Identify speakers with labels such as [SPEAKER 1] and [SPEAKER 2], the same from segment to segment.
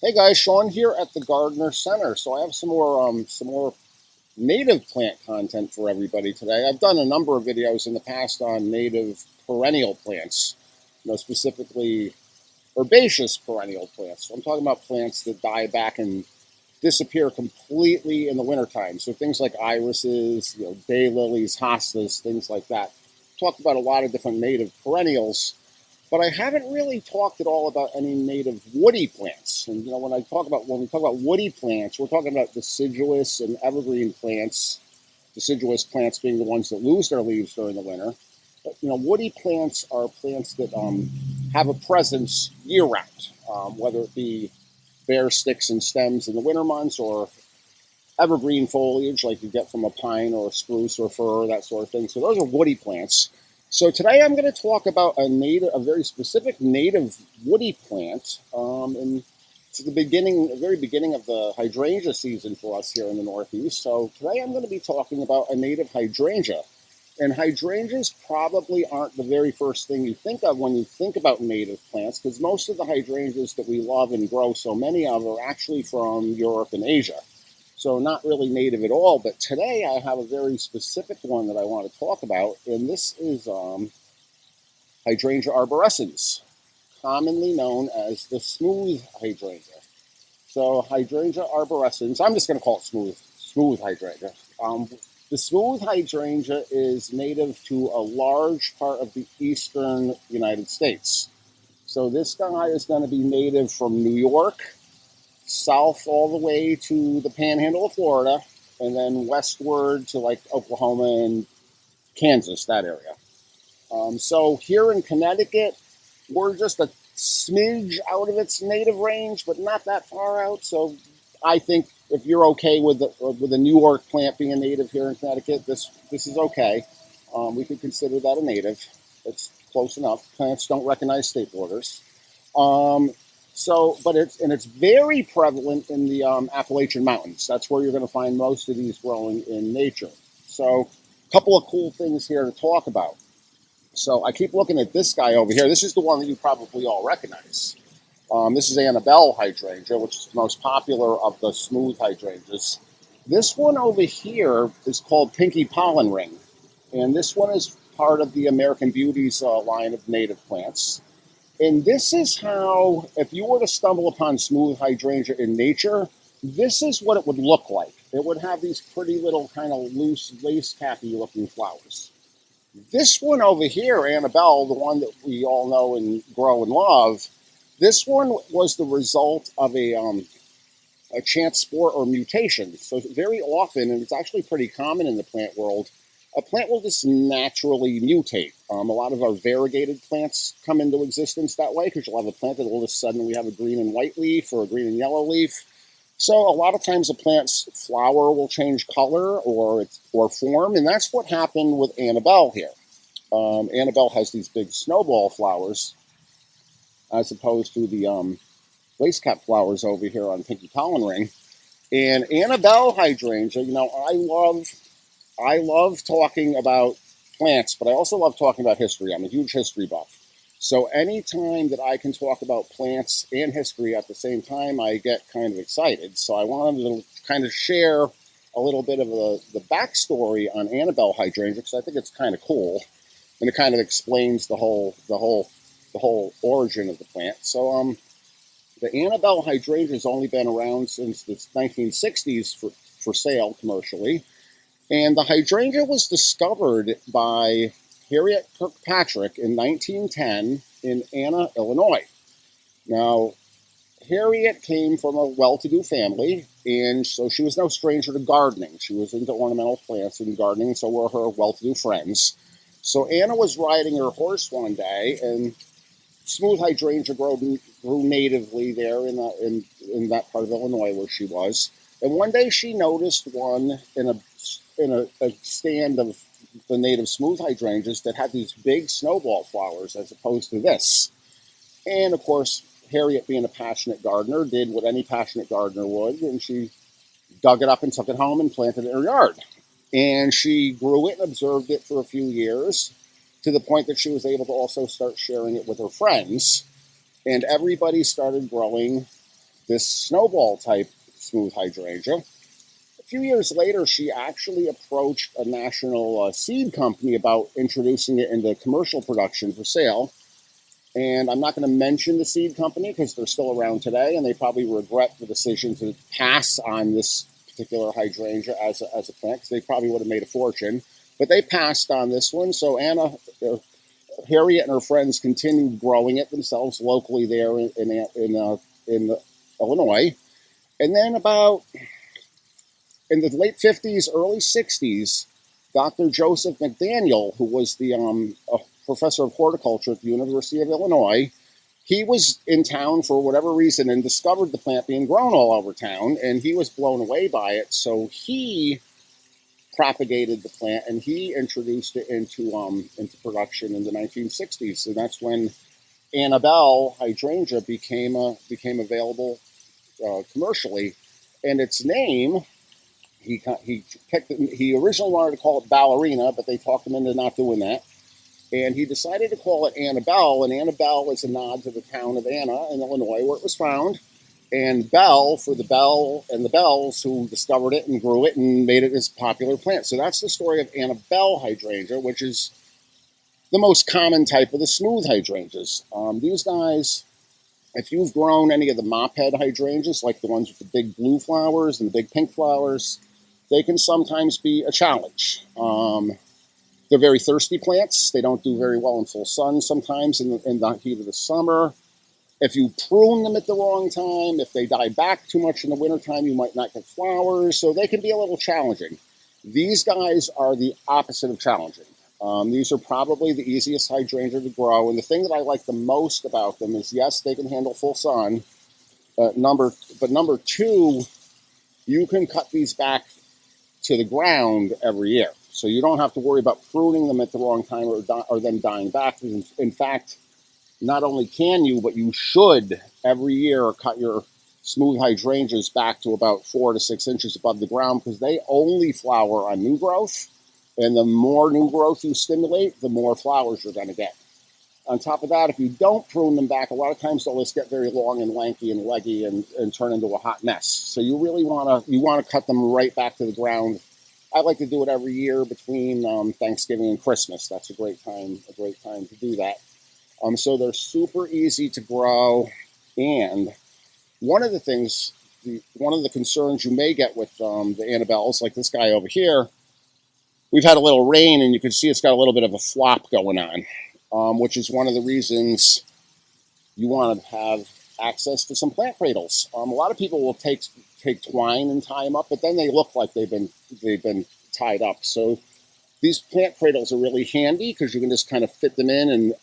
[SPEAKER 1] Hey guys, Sean here at the Gardener Center. So I have some more native plant content for everybody today. I've done a number of videos in the past on native perennial plants, specifically herbaceous perennial plants. So I'm talking about plants that die back and disappear completely in the wintertime. So things like irises, daylilies, hostas, things like that. Talked about a lot of different native perennials, but I haven't really talked at all about any native woody plants. And when we talk about woody plants, we're talking about deciduous and evergreen plants. Deciduous plants being the ones that lose their leaves during the winter. But woody plants are plants that have a presence year round, whether it be bare sticks and stems in the winter months or evergreen foliage like you get from a pine or a spruce or fir, that sort of thing. So those are woody plants. So today I'm going to talk about a very specific native woody plant, and it's the very beginning of the hydrangea season for us here in the Northeast. So today I'm going to be talking about a native hydrangea. And hydrangeas probably aren't the very first thing you think of when you think about native plants, because most of the hydrangeas that we love and grow so many of are actually from Europe and Asia. So not really native at all, but today I have a very specific one that I want to talk about, and this is Hydrangea arborescens, commonly known as the smooth hydrangea. So Hydrangea arborescens, I'm just going to call it smooth hydrangea. The smooth hydrangea is native to a large part of the eastern United States. So this guy is going to be native from New York, south all the way to the panhandle of Florida, and then westward to like Oklahoma and Kansas, that area. So here in Connecticut, we're just a smidge out of its native range, but not that far out. So I think if you're okay with the New York plant being a native here in Connecticut, this is okay. We could consider that a native. It's close enough. Plants don't recognize state borders. But it's very prevalent in the Appalachian Mountains. That's where you're going to find most of these growing in nature. So a couple of cool things here to talk about. So I keep looking at this guy over here. This is the one that you probably all recognize. This is Annabelle hydrangea, which is the most popular of the smooth hydrangeas. This one over here is called Pinky Pollen Ring. And this one is part of the American Beauties line of native plants. And this is how, if you were to stumble upon smooth hydrangea in nature, this is what it would look like. It would have these pretty little kind of loose lace cappy looking flowers. This one over here, Annabelle, the one that we all know and grow and love, this one was the result of a chance spore or mutation. So very often, and it's actually pretty common in the plant world, a plant will just naturally mutate. A lot of our variegated plants come into existence that way because you'll have a plant that all of a sudden we have a green and white leaf or a green and yellow leaf. So a lot of times a plant's flower will change color or form, and that's what happened with Annabelle here. Annabelle has these big snowball flowers as opposed to the lace cap flowers over here on Pinky Pollen Ring. And Annabelle hydrangea, I love talking about plants, but I also love talking about history. I'm a huge history buff. So anytime that I can talk about plants and history at the same time, I get kind of excited. So I wanted to kind of share a little bit of the backstory on Annabelle hydrangea because I think it's kind of cool, and it kind of explains the whole origin of the plant. So the Annabelle hydrangea has only been around since the 1960s for sale commercially. And the hydrangea was discovered by Harriet Kirkpatrick in 1910 in Anna, Illinois. Now, Harriet came from a well-to-do family, and so she was no stranger to gardening. She was into ornamental plants and gardening, and so were her well-to-do friends. So Anna was riding her horse one day, and smooth hydrangea grew natively there in that part of Illinois where she was. And one day she noticed one in a stand of the native smooth hydrangeas that had these big snowball flowers as opposed to this. And of course, Harriet, being a passionate gardener, did what any passionate gardener would, and she dug it up and took it home and planted it in her yard. And she grew it and observed it for a few years to the point that she was able to also start sharing it with her friends. And everybody started growing this snowball type smooth hydrangea. A few years later, she actually approached a national seed company about introducing it into commercial production for sale. And I'm not going to mention the seed company because they're still around today, and they probably regret the decision to pass on this particular hydrangea as a plant, because they probably would have made a fortune. But they passed on this one. So Harriet and her friends continued growing it themselves locally there in Illinois. And then about in the late 50s, early 60s, Dr. Joseph McDaniel, who was the professor of horticulture at the University of Illinois, he was in town for whatever reason and discovered the plant being grown all over town, and he was blown away by it. So he propagated the plant and he introduced it into production in the 1960s, and that's when Annabelle hydrangea became available commercially. And its name, he originally wanted to call it ballerina, but they talked him into not doing that. And he decided to call it Annabelle, and Annabelle is a nod to the town of Anna in Illinois, where it was found. And Bell for the bell and the bells who discovered it and grew it and made it as a popular plant. So that's the story of Annabelle hydrangea, which is the most common type of the smooth hydrangeas. These guys, if you've grown any of the mophead hydrangeas, like the ones with the big blue flowers and the big pink flowers, they can sometimes be a challenge. They're very thirsty plants. They don't do very well in full sun sometimes in the heat of the summer. If you prune them at the wrong time, if they die back too much in the wintertime, you might not get flowers. So they can be a little challenging. These guys are the opposite of challenging. These are probably the easiest hydrangea to grow. And the thing that I like the most about them is, yes, they can handle full sun. Number two, you can cut these back to the ground every year. So you don't have to worry about pruning them at the wrong time or them dying back. In fact, not only can you, but you should every year cut your smooth hydrangeas back to about 4 to 6 inches above the ground, because they only flower on new growth. And the more new growth you stimulate, the more flowers you're going to get. On top of that, if you don't prune them back, a lot of times they'll just get very long and lanky and leggy and turn into a hot mess. So you really want to cut them right back to the ground. I like to do it every year between Thanksgiving and Christmas. That's a great time to do that. So they're super easy to grow. And one of the concerns you may get with the Annabelles, like this guy over here, we've had a little rain and you can see it's got a little bit of a flop going on, which is one of the reasons you want to have access to some plant cradles. A lot of people will take twine and tie them up, but then they look like they've been tied up. So these plant cradles are really handy because you can just kind of fit them in and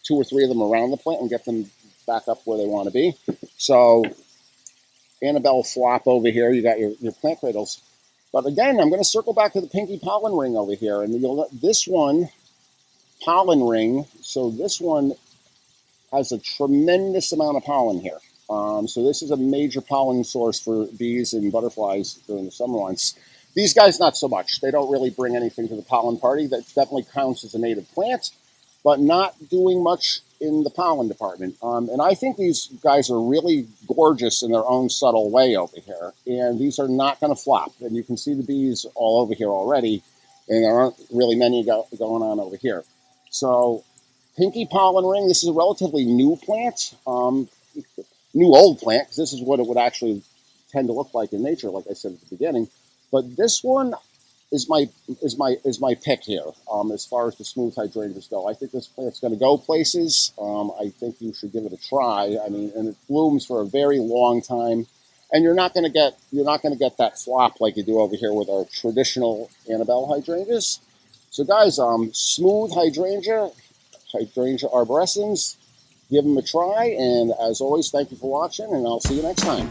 [SPEAKER 1] 2 or 3 of them around the plant and get them back up where they want to be. So Annabelle flop over here, you got your plant cradles. But again, I'm going to circle back to the pinky pollen ring over here. And this one, pollen ring, so this one has a tremendous amount of pollen here. So this is a major pollen source for bees and butterflies during the summer months. These guys, not so much. They don't really bring anything to the pollen party. That definitely counts as a native plant, but not doing much in the pollen department. And I think these guys are really gorgeous in their own subtle way over here. And these are not going to flop. And you can see the bees all over here already, and there aren't really many going on over here. So pinky pollen ring, this is a relatively new plant, new old plant, because this is what it would actually tend to look like in nature, like I said at the beginning. But this one is my pick here as far as the smooth hydrangeas go. I think this plant's going to go places. I think you should give it a try. I mean, and it blooms for a very long time, and you're not going to get that flop like you do over here with our traditional Annabelle hydrangeas. So guys, smooth hydrangea arborescens, give them a try. And as always, thank you for watching, and I'll see you next time.